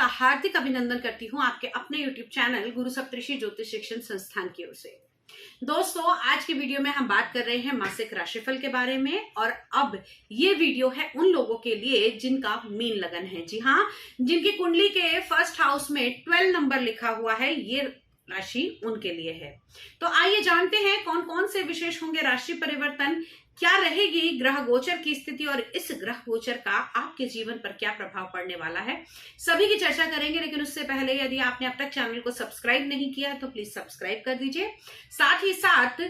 हार्दिक अभिनंदन करती हूँ आपके अपने YouTube चैनल गुरु सप्तऋषि ज्योतिष शिक्षण संस्थान की ओर से। दोस्तों, आज की वीडियो में हम बात कर रहे हैं मासिक राशिफल के बारे में। और अब ये वीडियो है उन लोगों के लिए जिनका मीन लगन है। जी हाँ, जिनकी कुंडली के फर्स्ट हाउस में 12 नंबर लिखा हुआ है, ये राशि उनके लिए है। तो आइए जानते हैं कौन कौन से विशेष होंगे राशि परिवर्तन, क्या रहेगी ग्रह गोचर की स्थिति और इस ग्रह गोचर का आपके जीवन पर क्या प्रभाव पड़ने वाला है, सभी की चर्चा करेंगे। लेकिन उससे पहले यदि आपने अब तक चैनल को सब्सक्राइब नहीं किया है तो प्लीज सब्सक्राइब कर दीजिए, साथ ही साथ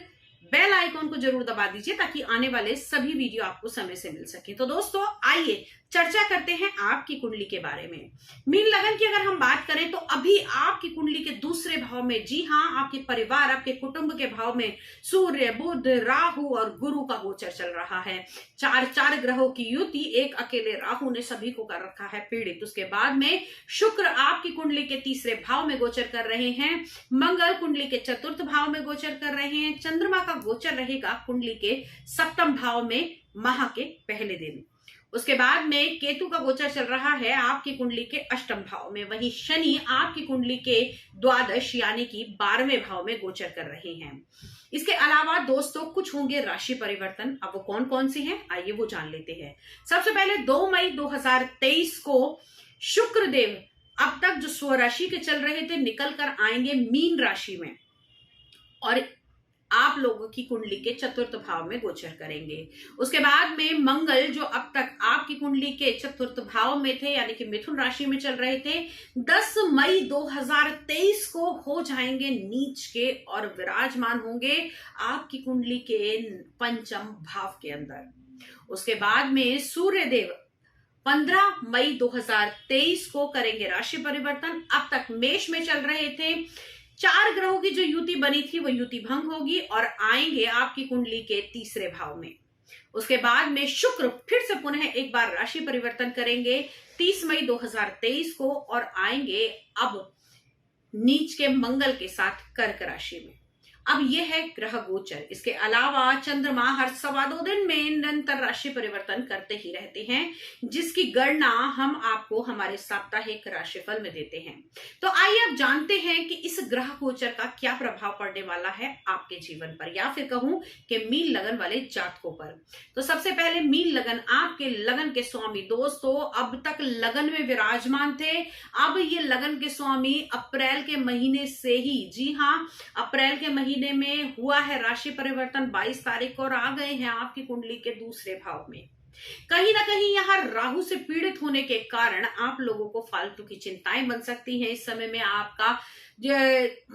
बेल आइकॉन को जरूर दबा दीजिए ताकि आने वाले सभी वीडियो आपको समय से मिल सके। तो दोस्तों, आइए चर्चा करते हैं आपकी कुंडली के बारे में। मीन लगन की अगर हम बात करें तो अभी आपकी कुंडली के दूसरे भाव में, जी हाँ, आपके परिवार, आपके कुटुंब के भाव में सूर्य, बुध, राहु और गुरु का गोचर चल रहा है। चार ग्रहों की युति एक अकेले राहु ने सभी को कर रखा है पीड़ित। उसके बाद में शुक्र आपकी कुंडली के तीसरे भाव में गोचर कर रहे हैं, मंगल कुंडली के चतुर्थ भाव में गोचर कर रहे हैं, चंद्रमा का गोचर रहेगा कुंडली के सप्तम भाव में माह के पहले दिन। उसके बाद में केतु का गोचर चल रहा है आपकी कुंडली के अष्टम भाव में। वहीं शनि आपकी कुंडली के द्वादश यानी कि 12वें भाव में गोचर कर रहे हैं। इसके अलावा दोस्तों कुछ होंगे राशि परिवर्तन। अब वो कौन कौन सी हैं, आइए वो जान लेते हैं। सबसे पहले 2 मई 2023 को शुक्र देव अब तक जो स्वराशि के चल रहे थे निकल कर आएंगे मीन राशि में और आप लोगों की कुंडली के चतुर्थ भाव में गोचर करेंगे। उसके बाद में मंगल जो अब तक आपकी कुंडली के चतुर्थ भाव में थे यानी कि मिथुन राशि में चल रहे थे, 10 मई 2023 को हो जाएंगे नीच के और विराजमान होंगे आपकी कुंडली के पंचम भाव के अंदर। उसके बाद में सूर्य देव 15 मई 2023 को करेंगे राशि परिवर्तन। अब तक मेष में चल रहे थे, 4 ग्रहों की जो युति बनी थी वो युति भंग होगी और आएंगे आपकी कुंडली के तीसरे भाव में। उसके बाद में शुक्र फिर से पुनः एक बार राशि परिवर्तन करेंगे 30 मई 2023 को और आएंगे अब नीच के मंगल के साथ कर्क राशि में। अब यह है ग्रह गोचर। इसके अलावा चंद्रमा हर 2.25 दिन में निरंतर राशि परिवर्तन करते ही रहते हैं, जिसकी गणना हम आपको हमारे साप्ताहिक राशिफल में देते हैं। तो आइए अब जानते हैं कि इस ग्रह गोचर का क्या प्रभाव पड़ने वाला है आपके जीवन पर, या फिर कहूं कि मीन लगन वाले जातकों पर। तो सबसे पहले मीन लगन, आपके लगन के स्वामी दोस्तों अब तक लगन में विराजमान थे। अब ये लगन के स्वामी अप्रैल के महीने से ही, जी हाँ, अप्रैल के महीने में हुआ है राशि परिवर्तन 22 तारीख को और आ गए हैं आपकी कुंडली के दूसरे भाव में। कहीं ना कहीं यहां राहु से पीड़ित होने के कारण आप लोगों को फालतू की चिंताएं बन सकती हैं। इस समय में आपका जो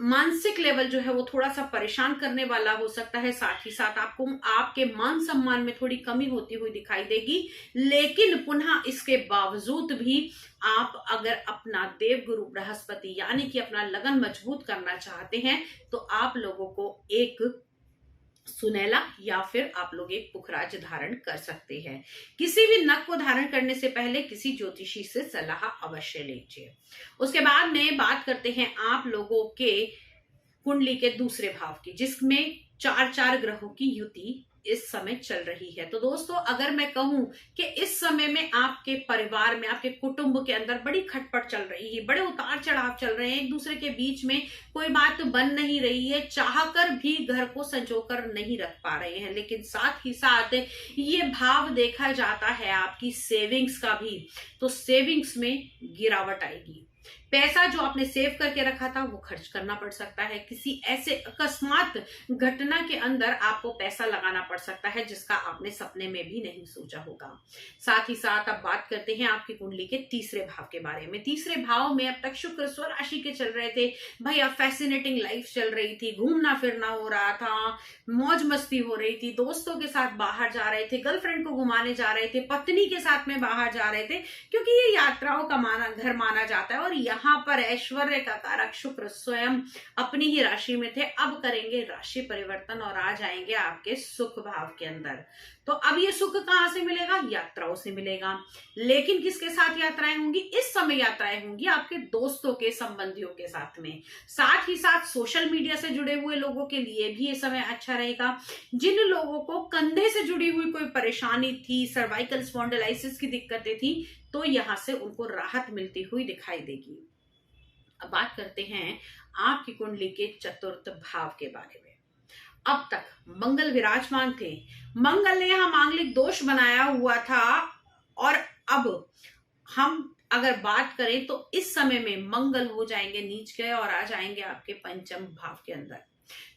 मानसिक लेवल जो है वो थोड़ा सा परेशान करने वाला हो सकता है। साथ ही साथ आपको आपके मान सम्मान में थोड़ी कमी होती हुई दिखाई देगी। लेकिन पुनः इसके बावजूद भी आप अगर अपना देव गुरु बृहस्पति यानी कि अपना लगन मजबूत करना चाहते हैं तो आप लोगों को एक सुनैला या फिर आप लोग एक पुखराज धारण कर सकते हैं। किसी भी नग को धारण करने से पहले किसी ज्योतिषी से सलाह अवश्य लीजिए। उसके बाद में बात करते हैं आप लोगों के कुंडली के दूसरे भाव की, जिसमें 4 ग्रहों की युति इस समय चल रही है। तो दोस्तों, अगर मैं कहूं कि इस समय में आपके परिवार में, आपके कुटुंब के अंदर बड़ी खटपट चल रही है, बड़े उतार चढ़ाव चल रहे हैं, एक दूसरे के बीच में कोई बात बन नहीं रही है, चाहकर भी घर को संजोकर नहीं रख पा रहे हैं। लेकिन साथ ही साथ ये भाव देखा जाता है आपकी सेविंग्स का भी, तो सेविंग्स में गिरावट आएगी। पैसा जो आपने सेव करके रखा था वो खर्च करना पड़ सकता है। किसी ऐसे अकस्मात घटना के अंदर आपको पैसा लगाना पड़ सकता है जिसका आपने सपने में भी नहीं सोचा होगा। साथ ही साथ अब बात करते हैं आपकी कुंडली के तीसरे भाव के बारे में। तीसरे भाव में अब तक शुक्र स्वराशि के चल रहे थे। भैया फैसिनेटिंग लाइफ चल रही थी, घूमना फिरना हो रहा था, मौज मस्ती हो रही थी, दोस्तों के साथ बाहर जा रहे थे, गर्लफ्रेंड को घुमाने जा रहे थे, पत्नी के साथ में बाहर जा रहे थे, क्योंकि ये यात्राओं का घर माना जाता है। और यहाँ पर ऐश्वर्य का कारक शुक्र स्वयं अपनी ही राशि में थे, अब करेंगे राशि परिवर्तन और आ जाएंगे आपके सुख भाव के अंदर। तो अब ये सुख कहां से मिलेगा? यात्राओं से मिलेगा। लेकिन किसके साथ यात्राएं होंगी? इस समय यात्राएं होंगी आपके दोस्तों के, संबंधियों के साथ में। साथ ही साथ सोशल मीडिया से जुड़े हुए लोगों के लिए भी ये समय अच्छा रहेगा। जिन लोगों को कंधे से जुड़ी हुई कोई परेशानी थी, सर्वाइकल स्पॉन्डिलाइसिस की दिक्कतें थी, तो यहाँ से उनको राहत मिलती हुई दिखाई देगी। अब बात करते हैं आपकी कुंडली के चतुर्थ भाव के बारे में। अब तक मंगल विराजमान थे, मंगल ने यहाँ मांगलिक दोष बनाया हुआ था, और अब हम अगर बात करें तो इस समय में मंगल हो जाएंगे नीच गए और आ जाएंगे आपके पंचम भाव के अंदर।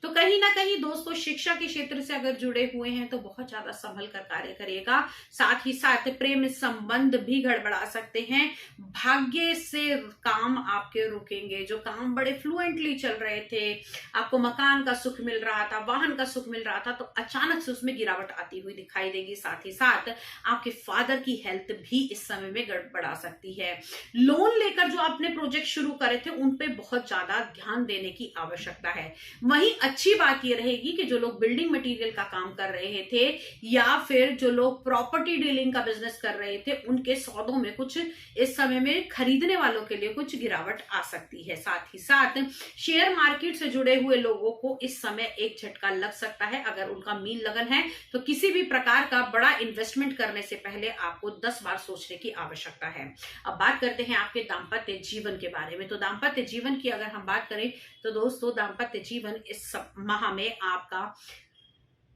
तो कहीं ना कहीं दोस्तों शिक्षा के क्षेत्र से अगर जुड़े हुए हैं तो बहुत ज्यादा संभल कर कार्य करिएगा। साथ ही साथ प्रेम संबंध भी गड़बड़ा सकते हैं। भाग्य से काम आपके रुकेंगे। जो काम बड़े फ्लुएंटली चल रहे थे, आपको मकान का सुख मिल रहा था, वाहन का सुख मिल रहा था, तो अचानक से उसमें गिरावट आती हुई दिखाई देगी। साथ ही साथ आपके फादर की हेल्थ भी इस समय में गड़बड़ा सकती है। लोन लेकर जो आपने प्रोजेक्ट शुरू करे थे उन पे बहुत ज्यादा ध्यान देने की आवश्यकता है। वहीं अच्छी बात यह रहेगी कि जो लोग बिल्डिंग मटेरियल का काम कर रहे थे या फिर जो लोग प्रॉपर्टी डीलिंग का बिजनेस कर रहे थे, उनके सौदों में कुछ इस समय में खरीदने वालों के लिए कुछ गिरावट आ सकती है। साथ ही साथ शेयर मार्केट से जुड़े हुए लोगों को इस समय एक झटका लग सकता है। अगर उनका मीन लगन है तो किसी भी प्रकार का बड़ा इन्वेस्टमेंट करने से पहले आपको 10 बार सोचने की आवश्यकता है। अब बात करते हैं आपके दाम्पत्य जीवन के बारे में। तो दाम्पत्य जीवन की अगर हम बात करें तो दोस्तों दाम्पत्य जीवन इस माह में आपका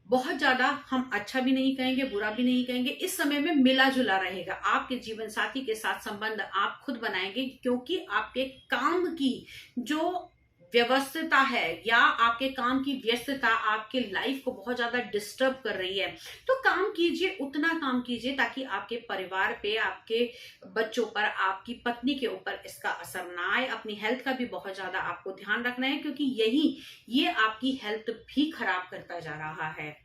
बहुत ज्यादा, हम अच्छा भी नहीं कहेंगे बुरा भी नहीं कहेंगे, इस समय में मिला जुला रहेगा। आपके जीवन साथी के साथ संबंध आप खुद बनाएंगे, क्योंकि आपके काम की जो व्यवस्थिता है या आपके काम की व्यस्तता आपके लाइफ को बहुत ज्यादा डिस्टर्ब कर रही है। तो काम कीजिए, उतना काम कीजिए ताकि आपके परिवार पे, आपके बच्चों पर, आपकी पत्नी के ऊपर इसका असर ना आए। अपनी हेल्थ का भी बहुत ज्यादा आपको ध्यान रखना है, क्योंकि ये आपकी हेल्थ भी खराब करता जा रहा है।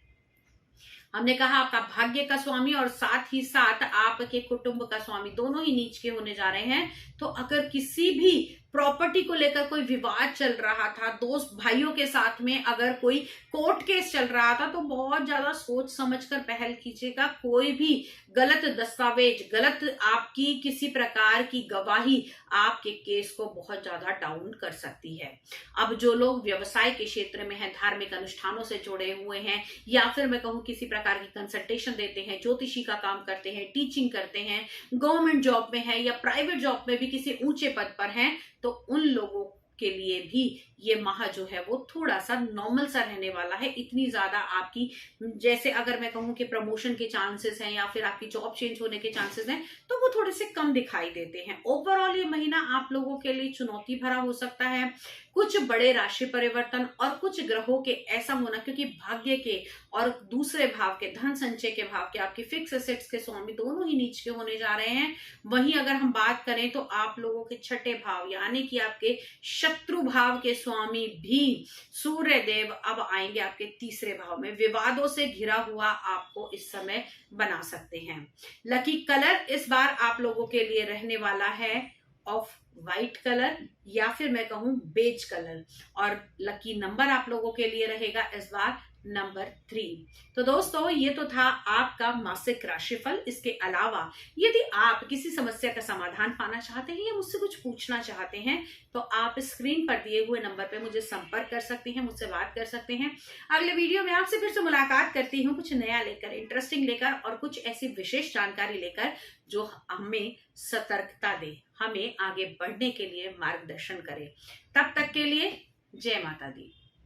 हमने कहा आपका भाग्य का स्वामी और साथ ही साथ आपके कुटुंब का स्वामी दोनों ही नीच के होने जा रहे हैं। तो अगर किसी भी प्रॉपर्टी को लेकर कोई विवाद चल रहा था, दोस्त भाइयों के साथ में अगर कोई कोर्ट केस चल रहा था, तो बहुत ज्यादा सोच समझकर पहल कीजिएगा। कोई भी गलत दस्तावेज, गलत आपकी किसी प्रकार की गवाही आपके केस को बहुत ज्यादा डाउन कर सकती है। अब जो लोग व्यवसाय के क्षेत्र में हैं, धार्मिक अनुष्ठानों से जुड़े हुए हैं, या फिर मैं कहूँ किसी प्रकार की कंसल्टेशन देते हैं, ज्योतिषी का काम करते हैं, टीचिंग करते हैं, गवर्नमेंट जॉब में है या प्राइवेट जॉब में भी किसी ऊंचे पद पर हैं, तो उन लोगों के लिए भी ये माह जो है वो थोड़ा सा नॉर्मल सा रहने वाला है। इतनी ज्यादा आपकी, जैसे अगर मैं कहूं कि प्रमोशन के चांसेस हैं या फिर आपकी जॉब चेंज होने के चांसेस हैं, तो वो थोड़े से कम दिखाई देते हैं। ओवरऑल ये महीना आप लोगों के लिए चुनौती भरा हो सकता है। कुछ बड़े राशि परिवर्तन और कुछ ग्रहों के ऐसा होना, क्योंकि भाग्य के और दूसरे भाव के, धन संचय के भाव के, आपके फिक्स एसेट्स के स्वामी दोनों ही नीच के होने जा रहे हैं। वहीं अगर हम बात करें तो आप लोगों के छठे भाव यानी कि आपके शत्रु भाव के स्वामी भी सूर्य देव अब आएंगे आपके तीसरे भाव में। विवादों से घिरा हुआ आपको इस समय बना सकते हैं। लकी कलर इस बार आप लोगों के लिए रहने वाला है ऑफ व्हाइट कलर या फिर मैं कहूं बेज कलर, और लकी नंबर आप लोगों के लिए रहेगा इस बार नंबर 3। तो दोस्तों ये तो था आपका मासिक राशिफल। इसके अलावा यदि आप किसी समस्या का समाधान पाना चाहते हैं या मुझसे कुछ पूछना चाहते हैं तो आप स्क्रीन पर दिए हुए नंबर पे मुझे संपर्क कर सकते हैं, मुझसे बात कर सकते हैं। अगले वीडियो में आपसे फिर से मुलाकात करती हूँ, कुछ नया लेकर, इंटरेस्टिंग लेकर और कुछ ऐसी विशेष जानकारी लेकर जो हमें सतर्कता दे, हमें आगे बढ़ने के लिए मार्गदर्शन करे। तब तक के लिए जय माता दी।